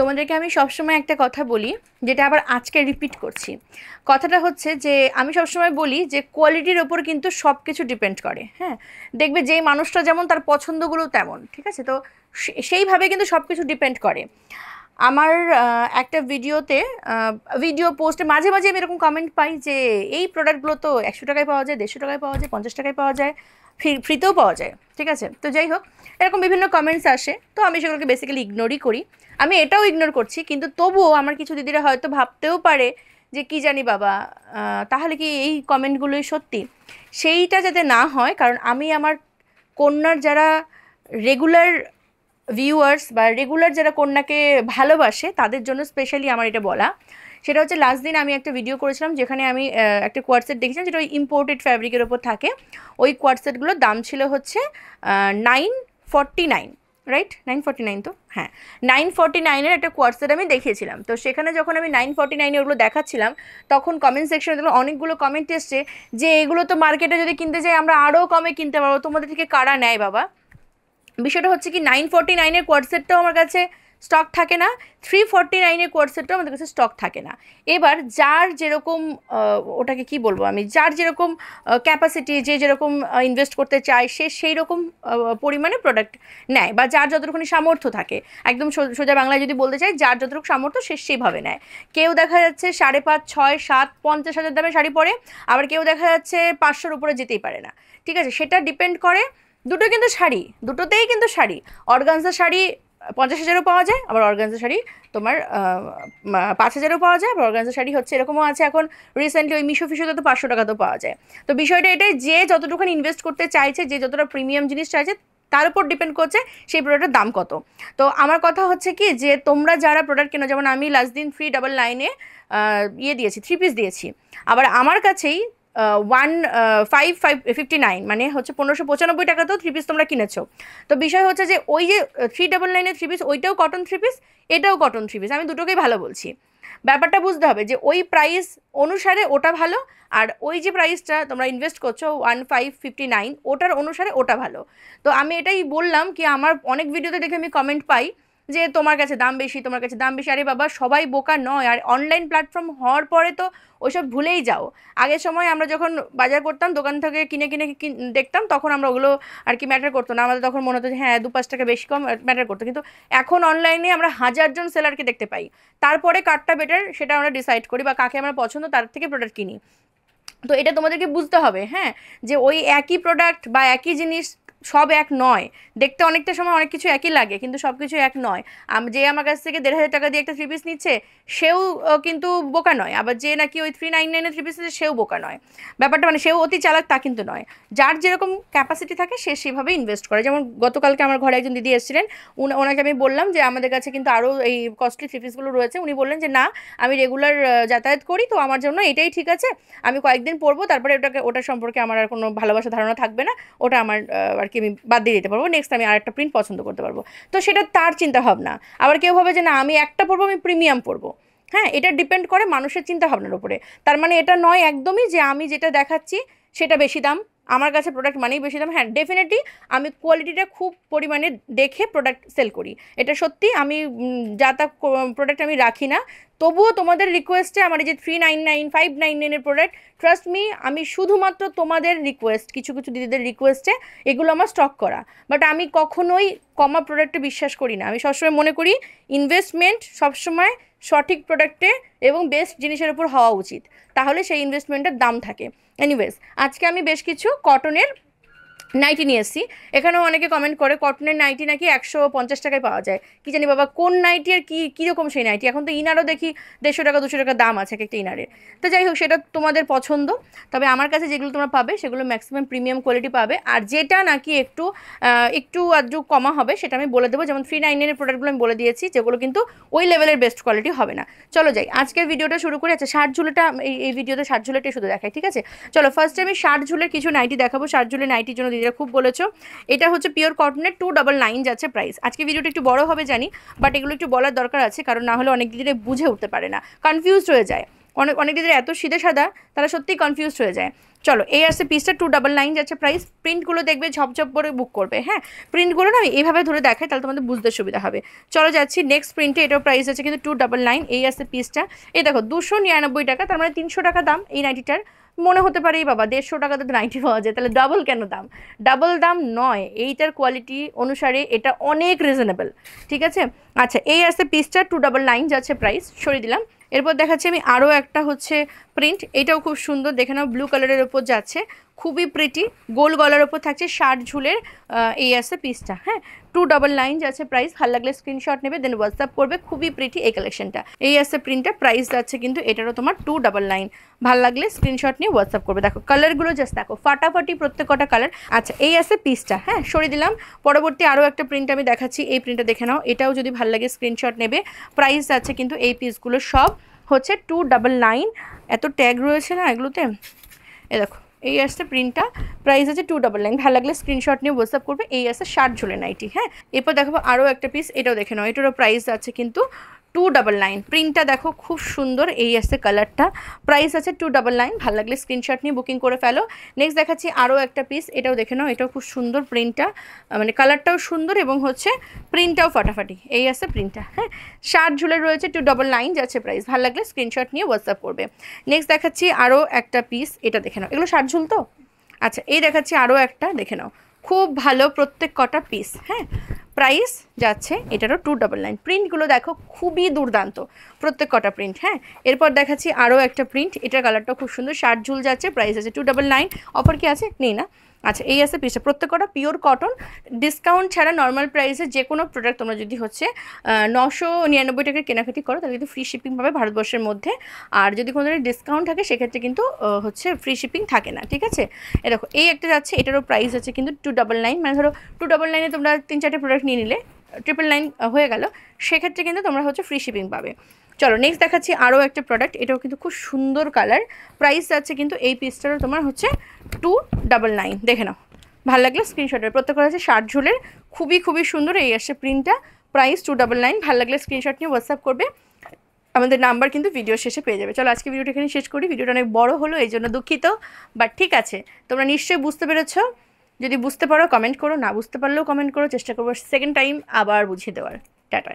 তোমাদেরকে আমি সবসময় একটা কথা বলি, যেটা আবার আজকে রিপিট করছি। কথাটা হচ্ছে যে আমি সবসময় বলি যে কোয়ালিটির ওপর কিন্তু সব কিছু ডিপেন্ড করে। হ্যাঁ, দেখবে যেই মানুষটা যেমন তার পছন্দগুলো তেমন, ঠিক আছে? তো সেইভাবে কিন্তু সব কিছু ডিপেন্ড করে। আমার একটা ভিডিওতে ভিডিও পোস্টে মাঝে মাঝে আমি এরকম কমেন্ট পাই যে এই প্রোডাক্টগুলো তো 100 টাকায় পাওয়া যায়, 150 টাকায় পাওয়া যায়, 50 টাকায় পাওয়া যায়, ফ্রিতেও পাওয়া যায়। ঠিক আছে, তো যাই হোক, এরকম বিভিন্ন কমেন্টস আসে, তো আমি সেগুলোকে বেসিক্যালি ইগনোরই করি। আমি এটাও ইগনোর করছি, কিন্তু তবুও আমার কিছু দিদিরা হয়তো ভাবতেও পারে যে কি জানি বাবা, তাহলে কি এই কমেন্টগুলোই সত্যি? সেইটা যাতে না হয়, কারণ আমি আমার কন্যার যারা রেগুলার ভিউয়ার্স বা রেগুলার যারা কন্যাকে ভালোবাসে তাদের জন্য স্পেশালি আমার এটা বলা। সেটা হচ্ছে লাস্ট দিন আমি একটা ভিডিও করেছিলাম যেখানে আমি একটা কোয়ার্টসেট দেখেছিলাম, যেটা ওই ইম্পোর্টেড ফ্যাব্রিকের ওপর থাকে। ওই কোয়ার্টসেটগুলোর দাম ছিল হচ্ছে 949, রাইট? 949 তো, হ্যাঁ, 949-এর একটা কোয়ার্টসেট আমি দেখিয়েছিলাম। তো সেখানে যখন আমি 949-এ ওগুলো দেখাচ্ছিলাম, তখন কমেন্ট সেকশনে দেখলাম অনেকগুলো কমেন্ট এসছে যে এগুলো তো মার্কেটে যদি কিনতে যাই আমরা আরও কমে কিনতে পারবো, তোমাদের থেকে কারা নেয় বাবা? বিষয়টা হচ্ছে কি, 949-এর কোয়ার্টসেটটাও আমার কাছে স্টক থাকে না, 349-এর কোয়ার্টসেটটাও আমাদের কাছে স্টক থাকে না। এবার যার যেরকম ওটাকে কি বলবো আমি, যার যেরকম ক্যাপাসিটি, যে যেরকম ইনভেস্ট করতে চায়, সে সেই রকম পরিমাণে প্রোডাক্ট নেয়, বা যার যতটুকুনি সামর্থ্য থাকে। একদম সোজা বাংলায় যদি বলতে চাই, যার যতটুকু সামর্থ্য সে সেইভাবে নেয়। কেউ দেখা যাচ্ছে 5.5, 6, 7, 50 হাজার দামে শাড়ি পরে, আবার কেউ দেখা যাচ্ছে 500-র উপরে যেতেই পারে না। ঠিক আছে, সেটা ডিপেন্ড করে। দুটো কিন্তু শাড়ি, দুটোতেই কিন্তু শাড়ি, অর্গানজা শাড়ি 50,000-এও পাওয়া যায়, আবার অর্গানজা শাড়ি তোমার 5,000-এও পাওয়া যায়, আবার অর্গানজা শাড়ি হচ্ছে এরকমও আছে এখন রিসেন্টলি ওই ফিশোতে তো 500 টাকাতেও পাওয়া যায়। তো বিষয়টা এটাই, যে যতটুখানি ইনভেস্ট করতে চাইছে, যে যতটা প্রিমিয়াম জিনিস চাইছে, তার উপর ডিপেন্ড করছে সেই প্রোডাক্টের দাম কত। তো আমার কথা হচ্ছে কি, যে তোমরা যারা প্রোডাক্ট কেনো, যেমন আমি লাস্ট দিন 399-এ ইয়ে দিয়েছি, 3 পিস দিয়েছি। আবার আমার কাছেই 1559, মানে হচ্ছে 1595 টাকাতেও 3 পিস তোমরা কিনেছো। তো বিষয় হচ্ছে যে ওই যে 399-এর 3 পিস, ওইটাও কটন 3 পিস, এটাও কটন 3 পিস, আমি দুটোকেই ভালো বলছি। ব্যাপারটা বুঝতে হবে যে ওই প্রাইস অনুসারে ওটা ভালো, আর ওই যে প্রাইসটা তোমরা ইনভেস্ট করছো 1559, ওটার অনুসারে ওটা ভালো। তো আমি এটাই বললাম কি, আমার অনেক ভিডিওতে দেখে আমি কমেন্ট পাই যে তোমার কাছে দাম বেশি, তোমার কাছে দাম বেশি। আরে বাবা, সবাই বোকা নয়। আর অনলাইন প্ল্যাটফর্ম হওয়ার পরে তো ওইসব ভুলেই যাও। আগের সময় আমরা যখন বাজার করতাম, দোকান থেকে কিনে কিনে দেখতাম, তখন আমরা ওগুলো আর কি ম্যাটার করতো না, আমাদের তখন মনে হতো যে হ্যাঁ 2-5 টাকা বেশি কম ম্যাটার করতো। কিন্তু এখন অনলাইনে আমরা 1000জন সেলারকে দেখতে পাই, তারপরে কারটা বেটার সেটা আমরা ডিসাইড করি, বা কাকে আমরা পছন্দ তার থেকে প্রোডাক্ট কিনি। তো এটা তোমাদেরকে বুঝতে হবে, হ্যাঁ, যে ওই একই প্রোডাক্ট বা একই জিনিস সব এক নয়। দেখতে অনেকটা সময় অনেক কিছু একই লাগে, কিন্তু সব কিছু এক নয়। যে আমার কাছ থেকে 1,500 টাকা দিয়ে একটা 3 পিস নিচ্ছে, সেও কিন্তু বোকা নয়। আবার যে নাকি ওই 399-এর 3 পিস নিচ্ছে, সেও বোকা নয়। ব্যাপারটা মানে সেও অতি চালাক তা কিন্তু নয়। যার যেরকম ক্যাপাসিটি থাকে সে সেভাবে ইনভেস্ট করে। যেমন গতকালকে আমার ঘরে একজন দিদি এসেছিলেন, ওনাকে আমি বললাম যে আমাদের কাছে কিন্তু আরও এই কস্টলি 3 পিসগুলো রয়েছে। উনি বললেন যে না, আমি রেগুলার যাতায়াত করি, তো আমার জন্য এটাই ঠিক আছে, আমি কয়েকদিন পরবো, তারপরে ওটা সম্পর্কে আমার আর কোনো ভালোবাসা ধারণা থাকবে না, ওটা আমার আর কি আমি বাদ দিয়ে দিতে পারবো, নেক্সট আমি আরেকটা প্রিন্ট পছন্দ করতে পারবো। তো সেটা তার চিন্তা ভাবনা। আবার কেউ ভাবে যে না, আমি একটা পরবো, আমি প্রিমিয়াম পরবো। হ্যাঁ, এটা ডিপেন্ড করে মানুষের চিন্তা ভাবনার উপরে। তার মানে এটা নয় একদমই যে আমি যেটা দেখাচ্ছি সেটা বেশি দাম, আমার কাছে প্রোডাক্ট মানেই বেশি দাম। হ্যাঁ, ডেফিনেটলি আমি কোয়ালিটিটা খুব পরিমাণে দেখে প্রোডাক্ট সেল করি, এটা সত্যি। আমি যা তা প্রোডাক্ট আমি রাখি না। তবুও তোমাদের রিকোয়েস্টে আমার এই যে 399, 599-এর প্রোডাক্ট, ট্রাস্ট মি, আমি শুধুমাত্র তোমাদের রিকোয়েস্ট, কিছু কিছু দিদিদের রিকোয়েস্টে এগুলো আমার স্টক করা। বাট আমি কখনোই কমা প্রোডাক্টে বিশ্বাস করি না। আমি সবসময় মনে করি ইনভেস্টমেন্ট সবসময় সঠিক প্রোডাক্টে এবং বেস্ট জিনিসের উপর হওয়া উচিত, তাহলে সেই ইনভেস্টমেন্টের দাম থাকে। এনিওয়েজ, আজকে আমি বেশ কিছু কটনের নাইটি নিয়ে এসেছি। এখানেও অনেকে কমেন্ট করে কটনের নাইটি নাকি 150 টাকায় পাওয়া যায়। কি জানি বাবা, কোন নাইটি আর কীরকম সেই নাইটি। এখন তো ইনারও দেখি 150 টাকা 200 টাকা দাম আছে এক একটা ইনারের। তো যাই হোক, সেটা তোমাদের পছন্দ। তবে আমার কাছে যেগুলো তোমরা পাবে সেগুলো ম্যাক্সিমাম প্রিমিয়াম কোয়ালিটি পাবে, আর যেটা নাকি একটু আধটু কমা হবে সেটা আমি বলে দেবো। যেমন 399-এর প্রোডাক্টগুলো আমি বলে দিয়েছি, যেগুলো কিন্তু ওই লেভেলের বেস্ট কোয়ালিটি হবে না। চলো যাই, আজকের ভিডিওটা শুরু করে। আচ্ছা, শার্ট ঝুলেটা এই ভিডিওতে শার্ট ঝুলেটাই শুধু দেখাই, ঠিক আছে? চলো, ফার্স্টে আমি শার্ট ঝুলের কিছু নাইটি দেখাবো। শার্ট ঝুলের নাইটির জন্য দিদিরা খুব বলেছো। এটা হচ্ছে পিওর কটনের 299 যাচ্ছে প্রাইস। আজকে ভিডিওটা একটু বড় হবে জানি, বাট এগুলো একটু বলার দরকার আছে, কারণ না হলে অনেক দিদিরা বুঝে উঠতে পারে না, কনফিউজড হয়ে যায়। অনেক দিদির এত সিধে সাদা, তারা সত্যিই কনফিউজড হয়ে যায়। চলো, এই আসছে পিসটা 299 যাচ্ছে প্রাইস। প্রিন্টগুলো দেখবে ঝপঝপ করে বুক করবে, হ্যাঁ প্রিন্টগুলো না আমি এইভাবে ধরে দেখাই, তাহলে তোমাদের বুঝতে সুবিধা হবে। চলো যাচ্ছি নেক্সট প্রিন্টে, এটার প্রাইস আছে কিন্তু 299। এই আসছে পিসটা, এই দেখো 299 টাকা, তার মানে 300 টাকা দাম এই নাইটিটার। মনে হতে পারে এই বাবা 150 টাকাতে তো নাইটি পাওয়া যায়, তাহলে ডাবল কেন দাম? ডাবল দাম নয়, এইটার কোয়ালিটি অনুসারে এটা অনেক রিজনেবল, ঠিক আছে। আচ্ছা, এই আসছে পিসটা 299 যাচ্ছে প্রাইস, সরিয়ে দিলাম। এরপর দেখাচ্ছি আমি আরও একটা হচ্ছে প্রিন্ট, এটাও খুব সুন্দর, দেখে নাও ব্লু কালারের ওপর যাচ্ছে, খুবই প্রিটি, গোল গলার ওপর থাকছে 60 ঝুলের। এই আছে পিসটা, হ্যাঁ 299 যাচ্ছে প্রাইস। ভালো লাগলে স্ক্রিনশট নেবে, দেন হোয়াটসঅ্যাপ করবে, খুবই প্রিটি এই কালেকশনটা। এই আছে প্রিন্টটা, প্রাইস যাচ্ছে কিন্তু এটারও তোমার 299। ভালো লাগলে স্ক্রিনশট নিয়ে হোয়াটসঅ্যাপ করবে। দেখো কালারগুলো জাস্ট দেখো, ফাটাফাটি প্রত্যেকটা কালার। আচ্ছা, এই আছে পিসটা, হ্যাঁ সরিয়ে দিলাম। পরবর্তী আরও একটা প্রিন্ট আমি দেখাচ্ছি, এই প্রিন্টটা দেখে নাও, এটাও যদি ভালো লাগে স্ক্রিনশট নেবে। প্রাইস যাচ্ছে কিন্তু এই পিসগুলো সব হচ্ছে 299। এত ট্যাগ রয়েছে না এগুলোতে, এ দেখো এই আসছে প্রিন্টটা, প্রাইস আছে 299। ভালো লাগলে স্ক্রিনশট নিয়ে হোয়াটসঅ্যাপ করবে। এই আসছে 60 ঝুলে নাইটি, হ্যাঁ। এরপর দেখাবো আরও একটা পিস, এটাও দেখে নাও, এটারও প্রাইস আছে কিন্তু 299। প্রিন্টটা দেখো খুব সুন্দর, এই আসছে কালারটা, প্রাইস আছে 299। ভালো লাগলে স্ক্রিনশট নিয়ে বুকিং করে ফেলো। নেক্সট দেখাচ্ছি আরও একটা পিস, এটাও দেখে নাও, এটাও খুব সুন্দর প্রিন্টটা, মানে কালারটাও সুন্দর এবং হচ্ছে প্রিন্টটাও ফাটাফাটি। এই আসছে প্রিন্টটা, হ্যাঁ 60 ঝুলে রয়েছে, 299 যাচ্ছে প্রাইস। ভালো লাগলে স্ক্রিনশট নিয়ে হোয়াটসঅ্যাপ করবে। নেক্সট দেখাচ্ছি আরও একটা পিস, এটা দেখে নাও, এগুলো 60 ঝুল তো। আচ্ছা, এই দেখাচ্ছি আরও একটা, দেখে নাও, খুব ভালো প্রত্যেক কটা পিস, হ্যাঁ প্রাইস যাচ্ছে এটারও 299। প্রিন্টগুলো দেখো খুবই দুর্দান্ত প্রত্যেক কটা প্রিন্ট, হ্যাঁ। এরপর দেখাচ্ছি আরও একটা প্রিন্ট, এটার কালারটা খুব সুন্দর, 60 ঝুল যাচ্ছে, প্রাইস আছে 299। অফার কি আছে? নেই না। আচ্ছা, এই আছে পিসটা, প্রত্যেক কটা পিওর কটন, ডিসকাউন্ট ছাড়া নর্মাল প্রাইসে যে কোনো প্রোডাক্ট তোমরা যদি হচ্ছে 999 টাকার কেনাকাটি করো, তাহলে কিন্তু ফ্রি শিপিং পাবে ভারতবর্ষের মধ্যে। আর যদি কোনো ধরনের ডিসকাউন্ট থাকে সেক্ষেত্রে কিন্তু হচ্ছে ফ্রি শিপিং থাকে না, ঠিক আছে। এ দেখো এই একটা যাচ্ছে, এটারও প্রাইস আছে কিন্তু 299। মানে ধরো 299-এ তোমরা 3-4টে প্রোডাক্ট নিয়ে নিলে, 999 হয়ে গেল, সেক্ষেত্রে কিন্তু তোমরা হচ্ছে ফ্রি শিপিং পাবে। চলো নেক্সট দেখাচ্ছি আরও একটা প্রোডাক্ট, এটাও কিন্তু খুব সুন্দর কালার, প্রাইস আছে কিন্তু এই পিসটারও তোমার হচ্ছে 299। দেখে নাও, ভালো লাগলে স্ক্রিনশটের, প্রত্যেকটা হচ্ছে 60 ঝুলের, খুবই সুন্দর। এই আসছে প্রিন্টটা, প্রাইস 299। ভালো লাগলে স্ক্রিনশট নিয়ে হোয়াটসঅ্যাপ করবে, আমাদের নাম্বার কিন্তু ভিডিও শেষে পেয়ে যাবে। চলো আজকে ভিডিওটা এখানে শেষ করি, ভিডিওটা অনেক বড় হলো এই জন্য দুঃখিত, বাট ঠিক আছে, তোমরা নিশ্চয়ই বুঝতে পেরেছো। যদি বুঝতে পারো কমেন্ট করো, না বুঝতে পারলেও কমেন্ট করো, চেষ্টা করবো সেকেন্ড টাইম আবার বুঝিয়ে দেওয়ার। টাটা।